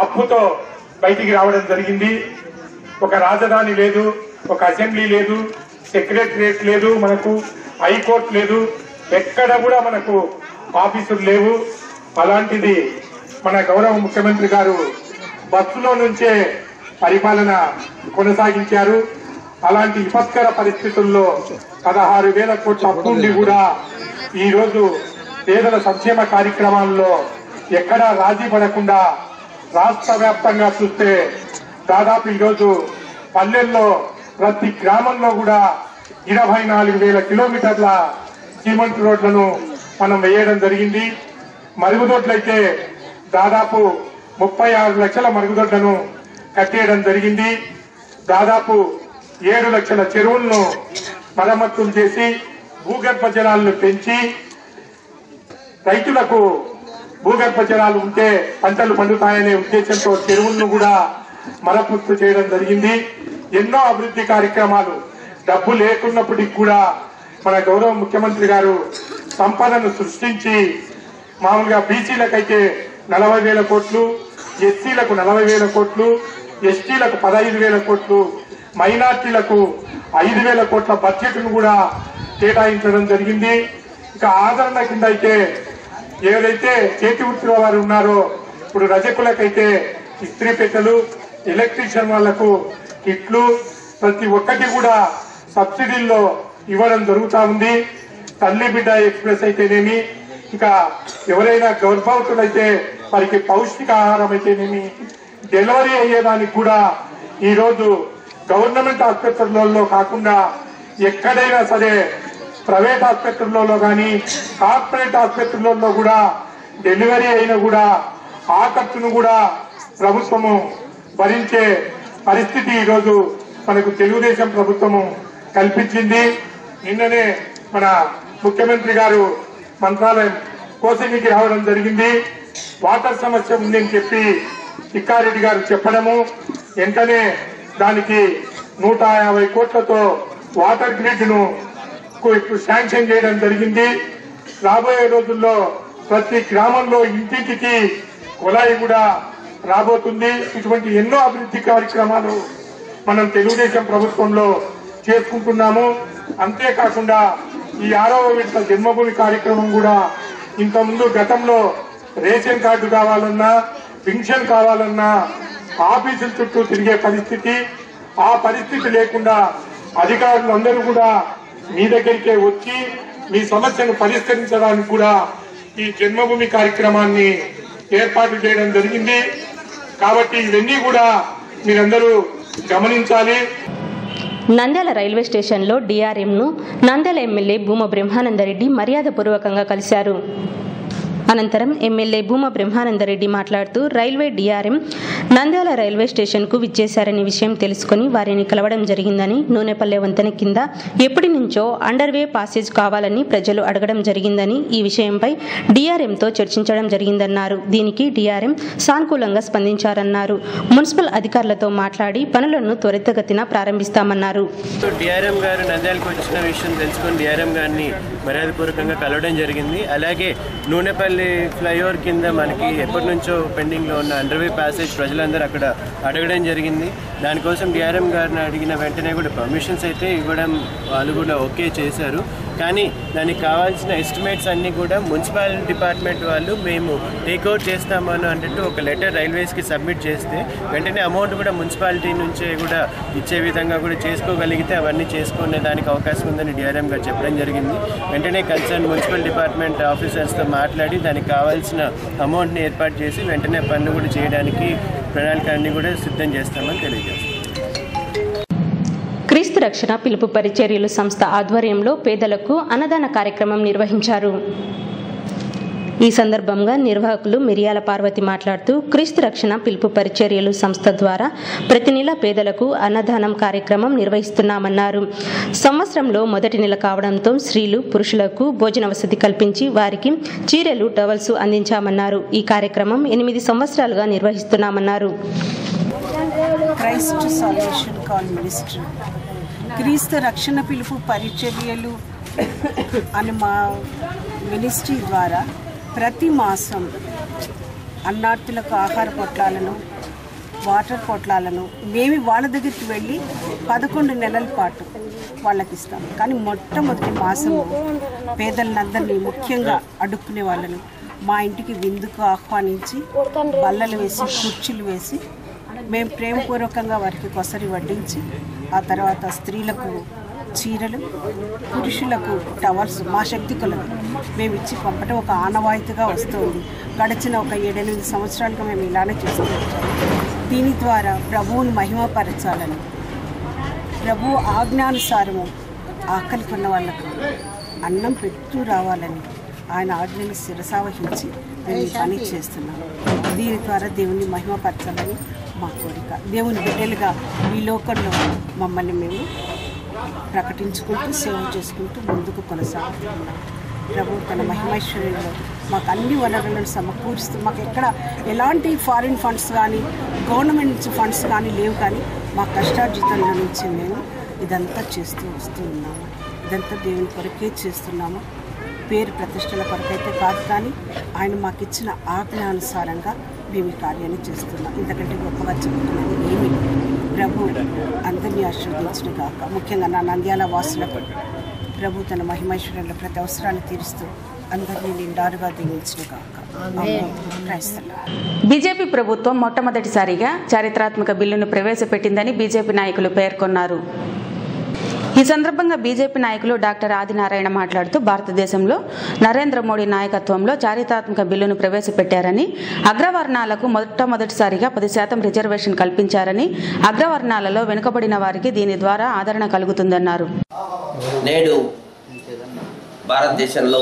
అప్పుతో బయటికి రావడం జరిగింది. ఒక రాజధాని లేదు, ఒక అసెంబ్లీ లేదు, సెక్రటరియట్ లేదు, మనకు హైకోర్టు లేదు, ఎక్కడ కూడా మనకు ఆఫీసులు లేవు. అలాంటిది మన గౌరవ ముఖ్యమంత్రి గారు బస్సులో నుంచే పరిపాలన కొనసాగించారు. అలాంటి విపత్కర పరిస్థితుల్లో 16,000 కోట్ల అప్పు ఉండి కూడా ఈరోజు పేదల సంక్షేమ కార్యక్రమాల్లో ఎక్కడా రాజీ పడకుండా రాష్ట్ర వ్యాప్తంగా చూస్తే దాదాపు ఈరోజు పల్లెల్లో ప్రతి గ్రామంలో కూడా 24,000 కిలోమీటర్ల సిమెంట్ రోడ్లను మనం వేయడం జరిగింది. మరుగుదొడ్లైతే దాదాపు 36 లక్షల మరుగుదొడ్లను కట్టేయడం జరిగింది. దాదాపు 7 లక్షల చెరువులను మరమ్మతులు చేసి భూగర్భ జలాలను పెంచి రైతులకు భూగర్భ జలాలు ఉంటే పంటలు పండుతాయనే ఉద్దేశంతో చెరువులను కూడా మరమ్మతు చేయడం జరిగింది. ఎన్నో అభివృద్ధి కార్యక్రమాలు డబ్బు లేకున్నప్పటికీ కూడా మన గౌరవ ముఖ్యమంత్రి గారు సంపదను సృష్టించి మామూలుగా బీసీలకైతే 40,000 కోట్లు, ఎస్సీలకు 40,000 కోట్లు, ఎస్టీలకు 15,000 కోట్లు, మైనార్టీలకు 5,000 కోట్ల బడ్జెట్ను కూడా కేటాయించడం జరిగింది. ఇక ఆదరణ కింద అయితే ఏదైతే చేతి వృత్తుల వారు ఉన్నారో ఇప్పుడు రజకులకైతే ఇస్త్రీ పెట్టెలు, ఎలక్ట్రీషియన్ వాళ్లకు కిట్లు ప్రతి ఒక్కటి కూడా సబ్సిడీల్లో ఇవ్వడం జరుగుతా ఉంది. తల్లి బిడ్డ ఎక్స్ప్రెస్ అయితేనేమి, ఇక ఎవరైనా గర్భవతులైతే వారికి పౌష్టికాహారం అయితేనేమి, డెలివరీ అయ్యేదానికి కూడా ఈరోజు గవర్నమెంట్ ఆసుపత్రులలో కాకుండా ఎక్కడైనా సరే ప్రైవేట్ ఆసుపత్రులలో కానీ కార్పొరేట్ ఆసుపత్రులలో కూడా డెలివరీ అయినా కూడా ఆ ఖర్చును కూడా ప్రభుత్వము భరించే పరిస్థితి ఈరోజు మనకు తెలుగుదేశం ప్రభుత్వము కల్పించింది. నిన్ననే మన ముఖ్యమంత్రి గారు మంత్రాలయం కోసినికి రావడం జరిగింది. వాటర్ సమస్య ఉందని చెప్పి తిక్కారెడ్డి గారు చెప్పడము, వెంటనే దానికి 150 కోట్లతో వాటర్ గ్రిడ్ ను ఇప్పుడు శాంక్షన్ చేయడం జరిగింది. రాబోయే రోజుల్లో ప్రతి గ్రామంలో ఇంటింటికి కుళాయి కూడా రాబోతుంది. ఇటువంటి ఎన్నో అభివృద్ధి కార్యక్రమాలు మనం తెలుగుదేశం ప్రభుత్వంలో చేసుకుంటున్నాము. అంతేకాకుండా ఈ 6వ విడత జన్మభూమి కార్యక్రమం కూడా ఇంతకుముందు గతంలో రేషన్ కార్డు కావాలన్నా, పెన్షన్ కావాలన్నా ఆఫీసుల చుట్టూ తిరిగే పరిస్థితి, ఆ పరిస్థితి లేకుండా అధికారులందరూ కూడా మీ దగ్గరికే వచ్చి మీ సమస్యను పరిష్కరించడానికి కూడా ఈ జన్మభూమి కార్యక్రమాన్ని ఏర్పాటు చేయడం జరిగింది. కాబట్టి ఇవన్నీ కూడా మీరందరూ గమనించాలి. నంద్యాల రైల్వే స్టేషన్లో డిఆర్ఎంను నంద్యాల ఎమ్మెల్యే భూమా బ్రహ్మానందరెడ్డి మర్యాదపూర్వకంగా కలిశారు. అనంతరం ఎమ్మెల్యే భూమా బ్రహ్మానందరెడ్డి మాట్లాడుతూ రైల్వే డిఆర్ఎం నంద్యాల రైల్వే స్టేషన్కు విచ్చేశారనే విషయం తెలుసుకుని వారిని కలవడం జరిగిందని, నూనెపల్లె వంతెన కింద ఎప్పటి నుంచో అండర్వే పాసేజ్ కావాలని ప్రజలు అడగడం జరిగిందని, ఈ విషయంపై డిఆర్ఎంతో చర్చించడం జరిగిందన్నారు. దీనికి డిఆర్ఎం సానుకూలంగా స్పందించారన్నారు. మున్సిపల్ అధికారులతో మాట్లాడి పనులను త్వరితగతిన ప్రారంభిస్తామన్నారు. డిఆర్ఎం గారు నంద్యాలకు వచ్చిన విషయం తెలుసుకుని డిఆర్ఎం గారిని మర్యాదపూర్వకంగా కలవడం జరిగింది. అలాగే నూనెపల్లి ఫ్లైఓవర్ కింద మనకి ఎప్పటి నుంచో పెండింగ్లో ఉన్న అండర్వే ప్యాసేజ్ ప్రజలందరూ అక్కడ అడగడం జరిగింది. దానికోసం డిఆర్ఎం గారిని అడిగిన వెంటనే కూడా పర్మిషన్స్ అయితే ఇవ్వడం వాళ్ళు కూడా ఓకే చేశారు. కానీ దానికి కావాల్సిన ఎస్టిమేట్స్ అన్నీ కూడా మున్సిపల్ డిపార్ట్మెంట్ వాళ్ళు మేము టేక్అవుట్ చేస్తామని అన్నట్టు ఒక లెటర్ రైల్వేస్కి సబ్మిట్ చేస్తే వెంటనే అమౌంట్ కూడా మున్సిపాలిటీ నుంచే కూడా ఇచ్చే విధంగా కూడా చేసుకోగలిగితే అవన్నీ చేసుకునే దానికి అవకాశం ఉందని డిఆర్ఎం గారు చెప్పడం జరిగింది. వెంటనే కన్సర్న్ మున్సిపల్ డిపార్ట్మెంట్ ఆఫీసర్స్తో మాట్లాడి దానికి కావాల్సిన అమౌంట్ని ఏర్పాటు చేసి వెంటనే పనులు కూడా చేయడానికి ప్రణాళికలన్నీ కూడా సిద్ధం చేస్తామని తెలియజేస్తాం. క్రీస్తు రక్షణ పిలుపు పరిచర్యలు సంస్థ ఆధ్వర్యంలో పేదలకు అన్నదాన కార్యక్రమం నిర్వహించారు. ఈ సందర్భంగా నిర్వాహకులు మిరియాల పార్వతి మాట్లాడుతూ క్రీస్తు రక్షణ పిలుపు పరిచర్యలు సంస్థ ద్వారా ప్రతి నెల పేదలకు అన్నదానం కార్యక్రమం నిర్వహిస్తున్నామన్నారు. సంవత్సరంలో మొదటి నెల కావడంతో స్త్రీలు పురుషులకు భోజన వసతి కల్పించి వారికి చీరెలు టవల్స్ అందించామన్నారు. ఈ కార్యక్రమం 8 సంవత్సరాలుగా నిర్వహిస్తున్నామన్నారు. క్రైస్ట్ సాల్వేషన్ కాల్ మినిస్ట్రీ క్రీస్తు రక్షణ పిలుపు పరిచర్యలు అని మా మినిస్ట్రీ ద్వారా ప్రతి మాసం అన్నార్థులకు ఆహార పొట్లాలను, వాటర్ పొట్లాలను మేము వాళ్ళ దగ్గరికి వెళ్ళి 11 నెలల పాటు వాళ్ళకి ఇస్తాం. కానీ మొట్టమొదటి మాసము పేదలందరినీ, ముఖ్యంగా అడుక్కునే వాళ్ళను మా ఇంటికి విందుకు ఆహ్వానించి బల్లలు వేసి కుర్చీలు వేసి మేము ప్రేమపూర్వకంగా వారికి కొసరి వడ్డించి ఆ తర్వాత స్త్రీలకు చీరలు, పురుషులకు టవల్స్ మా శక్తి కొలది మేము ఇచ్చి పంపటం ఒక ఆనవాయితీగా వస్తుంది. గడిచిన ఒక 7-8 సంవత్సరాలుగా మేము ఇలానే చేస్తూ వచ్చాము. దీని ద్వారా ప్రభువుని మహిమపరచాలని, ప్రభు ఆజ్ఞానుసారము ఆకలి కొన్న వాళ్ళకు అన్నం పెడుతూ రావాలని ఆయన ఆజ్ఞను శిరసావహించి మేము ఈ పని చేస్తున్నాము. దీని ద్వారా దేవుని మహిమపరచాలని మా కోరిక. దేవుని బిడ్డలుగా ఈ లోకంలో మమ్మల్ని మేము ప్రకటించుకుంటూ సేవ చేసుకుంటూ ముందుకు కొనసాగుతున్నాం. ప్రభు తన మహిమైశ్వర్యంలో మాకు అన్ని వనరులను సమకూరుస్తూ, మాకు ఎక్కడ ఎలాంటి ఫారిన్ ఫండ్స్ కానీ గవర్నమెంట్ నుంచి ఫండ్స్ కానీ లేవు, కానీ మా కష్టార్జితంలో నుంచి మేము ఇదంతా చేస్తూ వస్తూ ఉన్నాము. ఇదంతా దేవుని కొరకే చేస్తున్నాము. పేరు ప్రతిష్టల కొరకైతే కాదు, కానీ ఆయన మాకు ఇచ్చిన ఆజ్ఞానుసారంగా మేము ఈ కార్యాన్ని చేస్తున్నాం. ఇంతకంటే గొప్పగా చెప్పుకున్నది ఏమి. ప్రభు అందరినీ ఆశీర్వదించిన కాక, ముఖ్యంగా నా నంద్యాల వాసులకు ప్రభు తన మహిమైశ్వర్యంలో ప్రతి అవసరాన్ని తీరుస్తూ అందరినీ నిండారుగా దీవించిన కాక. బీజేపీ ప్రభుత్వం మొట్టమొదటిసారిగా చారిత్రాత్మక బిల్లును ప్రవేశపెట్టిందని బీజేపీ నాయకులు పేర్కొన్నారు. ఈ సందర్భంగా బీజేపీ నాయకులు డాక్టర్ ఆదినారాయణ మాట్లాడుతూ భారతదేశంలో నరేంద్ర మోడీ నాయకత్వంలో చారిత్రాత్మక బిల్లును ప్రవేశపెట్టారని, అగ్రవర్ణాలకు మొట్టమొదటిసారిగా 10% రిజర్వేషన్ కల్పించారని, అగ్రవర్ణాలలో వెనుకబడిన వారికి దీని ద్వారా ఆదరణ కలుగుతుందన్నారు. నేడు భారతదేశంలో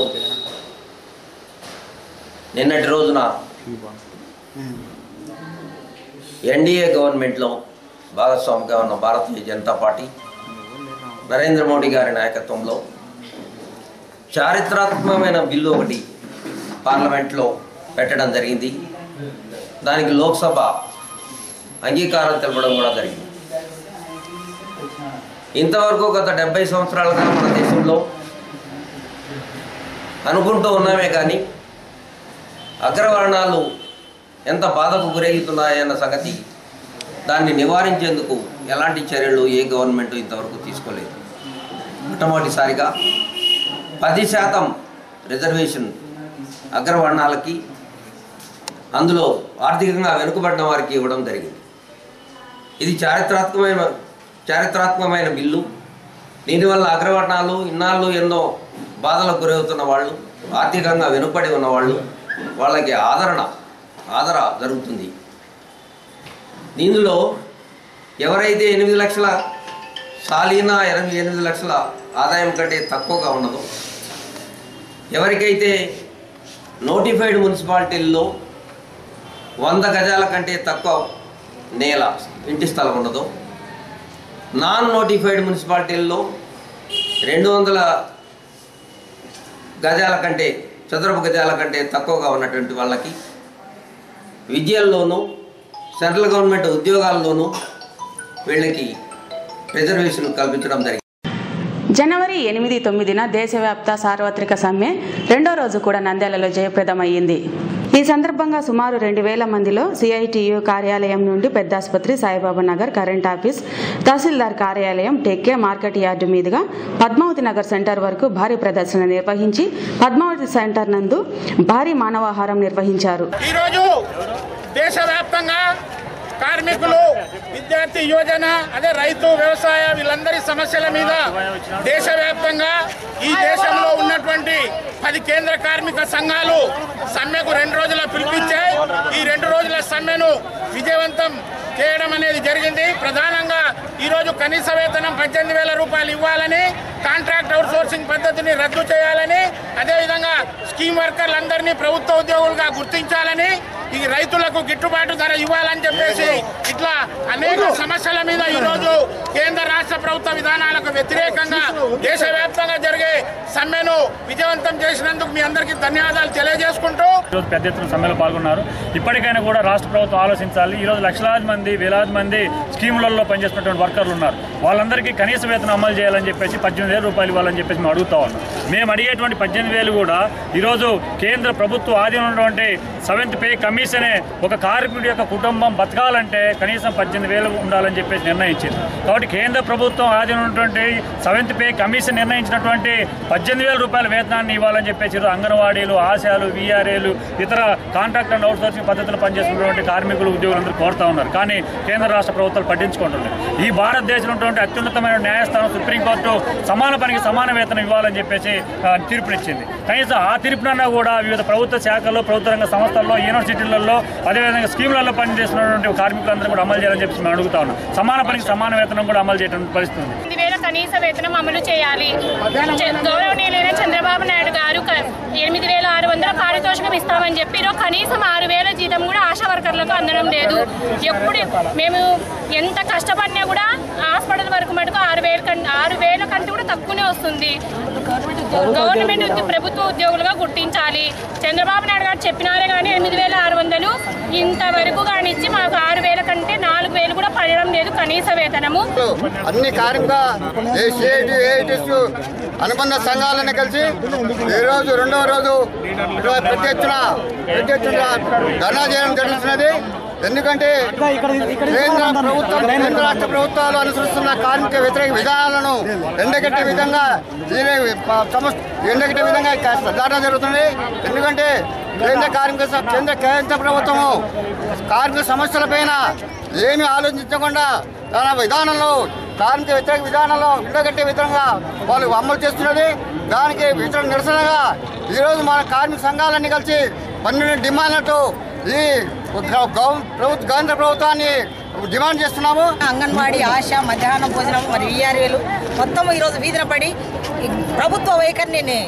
నిన్నటి రోజున ఎన్డీఏ గవర్నమెంట్లో భాగస్వామిగా ఉన్న భారతీయ జనతా పార్టీ నరేంద్ర మోడీ గారి నాయకత్వంలో చారిత్రాత్మకమైన బిల్లు ఒకటి పార్లమెంట్లో పెట్టడం జరిగింది. దానికి లోక్సభ అంగీకారం తెలపడం కూడా జరిగింది. ఇంతవరకు గత 70 సంవత్సరాలుగా మన దేశంలో అనుకుంటూ ఉన్నామే కానీ అగ్రవర్ణాలు ఎంత బాధకు గురవుతున్నాయన్న సంగతి, దాన్ని నివారించేందుకు ఎలాంటి చర్యలు ఏ గవర్నమెంట్ ఇంతవరకు తీసుకోలేదు. మొట్టమొదటిసారిగా 10% రిజర్వేషన్ అగ్రవర్ణాలకి, అందులో ఆర్థికంగా వెనుకబడిన వారికి ఇవ్వడం జరిగింది. ఇది చారిత్రాత్మకమైన బిల్లు. దీనివల్ల అగ్రవర్ణాలు ఇన్నాళ్ళు ఎన్నో బాధలకు గురవుతున్న వాళ్ళు, ఆర్థికంగా వెనుకబడి ఉన్నవాళ్ళు, వాళ్ళకి ఆదర జరుగుతుంది. దీనిలో ఎవరైతే 8 లక్షల సాలీనా 8 లక్షల ఆదాయం కంటే తక్కువగా ఉన్నదో, ఎవరికైతే నోటిఫైడ్ మున్సిపాలిటీల్లో 100 గజాల కంటే తక్కువ నేల ఇంటి స్థలం ఉన్నదో, నాన్ నోటిఫైడ్ మున్సిపాలిటీల్లో 200 గజాల కంటే చదరపు గజాల కంటే తక్కువగా ఉన్నటువంటి వాళ్ళకి విద్యల్లోనూ సెంట్రల్ గవర్నమెంట్ ఉద్యోగాల్లోనూ వీళ్ళకి రిజర్వేషన్ కల్పించడం జరిగింది. జనవరి 8, 9న దేశవ్యాప్త సార్వత్రిక సమ్మె రెండో రోజు కూడా నంద్యాలలో జయప్రదమయ్యింది. ఈ సందర్భంగా సుమారు 2000 మందిలో సిఐటియు కార్యాలయం నుండి పెద్దాసుపత్రి, సాయిబాబా నగర్, కరెంట్ ఆఫీస్, తహసీల్దార్ కార్యాలయం, టెక్కే, మార్కెట్ యార్డు మీదుగా పద్మావతి నగర్ సెంటర్ వరకు భారీ ప్రదర్శన నిర్వహించి పద్మావతి సెంటర్ నందు భారీ మానవాహారం నిర్వహించారు. ఈరోజు దేశవ్యాప్తంగా కార్మికులు, విద్యార్థి యువజన, అదే రైతు, వ్యవసాయ వీళ్ళందరి సమస్యల మీద దేశవ్యాప్తంగా ఈ దేశంలో ఉన్నటువంటి 10 కేంద్ర కార్మిక సంఘాలు సమ్మెకు 2 రోజుల పిలిపించాయి. ఈ 2 రోజుల సమ్మెను విజయవంతం చేయడం అనేది జరిగింది. ప్రధానంగా ఈరోజు కనీస వేతనం 18,000 రూపాయలు ఇవ్వాలని, కాంట్రాక్ట్ అవుట్ సోర్సింగ్ పద్ధతిని రద్దు చేయాలని, అదేవిధంగా స్కీమ్ వర్కర్లందరినీ ప్రభుత్వ ఉద్యోగులుగా గుర్తించాలని, ఈ రైతులకు గిట్టుబాటు ధర ఇవ్వాలని చెప్పేసి ఇట్లా అనేక సమస్యల మీద ఈరోజు కేంద్ర రాష్ట్ర ప్రభుత్వ విధానాలకు వ్యతిరేకంగా దేశవ్యాప్తంగా జరిగే సమ్మెను విజయవంతం చేసినందుకు మీ అందరికీ ధన్యవాదాలు తెలియజేసుకుంటూ ఈరోజు పెద్ద ఎత్తున సమ్మెలో పాల్గొన్నారు. ఇప్పటికైనా కూడా రాష్ట్ర ప్రభుత్వం ఆలోచించాలి. ఈరోజు లక్షలాది మంది, వేలాది మంది స్కీములలో పనిచేస్తున్నటువంటి వర్కర్లు ఉన్నారు. వాళ్ళందరికీ కనీస వేతనం అమలు చేయాలని చెప్పేసి 18,000 రూపాయలు ఇవ్వాలని చెప్పేసి మేము అడుగుతా ఉన్నాం. మేము అడిగేటువంటి 18,000 కూడా ఈరోజు కేంద్ర ప్రభుత్వ ఆధీనంలో ఉన్నటువంటి 7th పే కమిషనే ఒక కార్మికుడి యొక్క కుటుంబం బతకాలంటే కనీసం 18,000 ఉండాలని చెప్పేసి నిర్ణయించింది. కాబట్టి కేంద్ర ప్రభుత్వం ఆధీనంలో ఉన్నటువంటి 7th పే కమిషన్ నిర్ణయించినటువంటి 18,000 రూపాయల వేతనాన్ని ఇవ్వాలని చెప్పేసి అంగన్వాడీలు, ఆశాలు, వీఆర్ఏలు, ఇతర కాంట్రాక్ట్ అండ్ అవుట్ సోర్సింగ్ పద్ధతిలో పనిచేస్తున్నటువంటి కార్మికులు, ఉద్యోగులందరూ కోరుతా ఉన్నారు. కానీ కేంద్ర రాష్ట్ర ప్రభుత్వాలు పట్టించుకుంటున్నాయి. ఈ భారతదేశంలో ఉన్నటువంటి అత్యున్నతమైన న్యాయస్థానం సుప్రీంకోర్టు సమాన పనికి సమాన వేతనం ఇవ్వాలని చెప్పేసి తీర్పునిచ్చింది. కనీసం ఆ తీర్పునన్నా కూడా వివిధ ప్రభుత్వ శాఖల్లో, ప్రభుత్వ రంగ సంస్థల్లో, యూనివర్సిటీలలో, అదేవిధంగా స్కీములలో పనిచేస్తున్నటువంటి కార్మికులందరూ కూడా అమలు చేయాలని చెప్పి మేము అడుగుతా ఉన్నాం. సమాన పనికి సమాన వేతనం కూడా అమలు చేయడం పరిస్థితి ఉంది. 8,000 కనీస వేతనం అమలు చేయాలి. గౌరవనీయులైన చంద్రబాబు నాయుడు గారు 8,600 పారితోషికం ఇస్తామని చెప్పి కనీసం 6,000 జీతం కూడా ఆశా వర్కర్లకు అందడం లేదు. ఎప్పుడు మేము ఎంత కష్టపడినా కూడా హాస్పిటల్ వరకు మటుకు 6,000 కంటే కూడా తక్కువనే వస్తుంది. గవర్నమెంట్ ప్రభుత్వ ఉద్యోగులుగా గుర్తించాలి. చంద్రబాబు నాయుడు గారు చెప్పినారే కానీ 8,600 ఇంతవరకు కానిచ్చి మాకు 6,000 కంటే 4,000 కూడా పడడం లేదు కనీస వేతనము. అన్ని కార్మిక అనుబంధ సంఘాలను కలిసి ఈరోజు రెండవ రోజు పెద్ద ఎత్తున ధర్నా చేయడం జరుగుతున్నది. ఎందుకంటే కేంద్ర రాష్ట్ర ప్రభుత్వాలు అనుసరిస్తున్న కార్మిక వ్యతిరేక విధానాలను ఎండగట్టే విధంగా ధర్నా జరుగుతుంది. ఎందుకంటే కేంద్ర ప్రభుత్వము కార్మిక సమస్యలపైన ఏమీ ఆలోచించకుండా తన విధానంలో కార్మిక వ్యతిరేక విధానంలో ఎండగట్టే విధంగా వాళ్ళు అమలు చేస్తున్నది. దానికి నిరసనగా ఈరోజు మన కార్మిక సంఘాలన్నీ కలిసి 12 డిమాండ్లతో ఈ కేంద్ర ప్రభుత్వాన్ని డిమాండ్ చేస్తున్నాము. అంగన్వాడీ, ఆశా, మధ్యాహ్నం భోజనం మరియు ఈఆర్ఏలు మొత్తం ఈరోజు వీధిన పడి ప్రభుత్వ వైఖరిని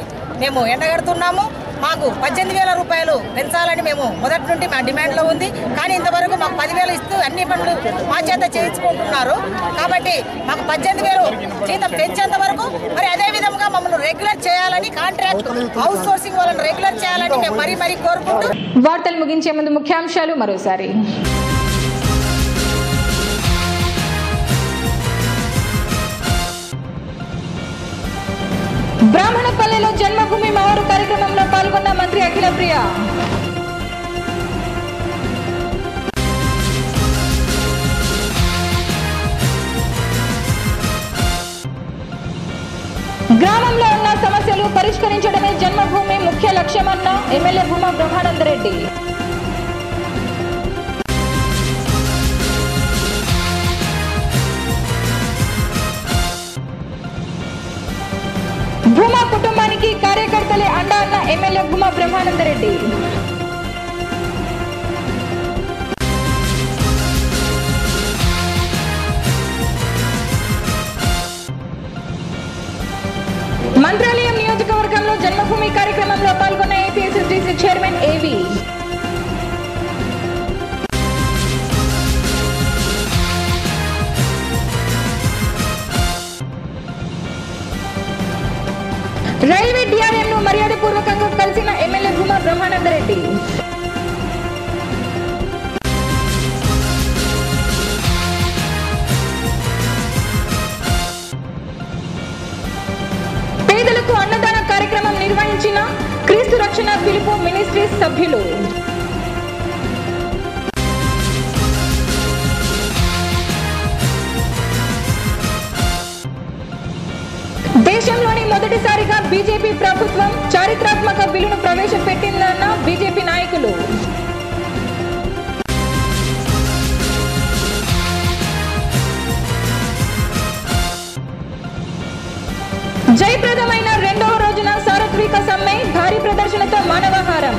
మేము ఎండగడుతున్నాము. మాకు 18,000 రూపాయలు పెంచాలని మేము మొదటి నుండి మా డిమాండ్లో ఉంది. కానీ ఇంతవరకు మాకు 10,000 ఇస్తూ అన్ని పనులు మా చేత చేయించుకుంటున్నారు. కాబట్టి మాకు 18,000 జీతం పెంచేంత వరకు మరి అదే విధంగా మమ్మల్ని రెగ్యులర్ చేయాలని, కాంట్రాక్ట్ అవుట్ సోర్సింగ్ వాళ్ళని రెగ్యులర్ చేయాలని మేము మరీ కోరుకుంటూ వార్తలు ముగించే ముందు ముఖ్యాంశాలు మరోసారి. బ్రాహ్మణపల్లెలో జన్మభూమి మావూరు కార్యక్రమంలో పాల్గొన్న మంత్రి అఖిలప్రియ. గ్రామంలో ఉన్న సమస్యలు పరిష్కరించడమే జన్మభూమి ముఖ్య లక్ష్యమన్న ఎమ్మెల్యే భూమా బ్రహ్మానందరెడ్డి. భూమా కుటుంబానికి కార్యకర్తలే అండ అన్న ఎమ్మెల్యే భూమా బ్రహ్మానందరెడ్డి. మంత్రాలయం నియోజకవర్గంలో జన్మభూమి కార్యక్రమంలో పాల్గొన్న ఏపీఎస్ఎస్డీసీ చైర్మన్ ఏవి. రైల్వే డిఆర్ఎం ను మర్యాదపూర్వకంగా కలిసిన ఎమ్మెల్యే భూమా బ్రహ్మానందరెడ్డి. పేదలకు అన్నదాన కార్యక్రమం నిర్వహించిన క్రీస్తు రక్షణ పిలుపు మినిస్ట్రీస్ సభ్యులు. దేశంలోని మొదటిసారిగా బీజేపీ ప్రభుత్వం చారిత్రాత్మక బిల్లును ప్రవేశపెట్టిందన్న బీజేపీ నాయకులు. జయప్రదమైన రెండవ రోజున సార్వత్రిక సమ్మె భారీ ప్రదర్శనతో మానవహారం.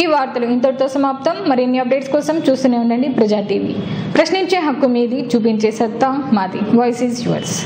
ఈ వార్తలు ఇంతటితో సమాప్తం. మరిన్ని అప్డేట్స్ కోసం చూస్తూనే ఉండండి ప్రజా టీవీ. ప్రశ్నించే హక్కు మీది, చూపించే సత్తా మాది. Voice is yours.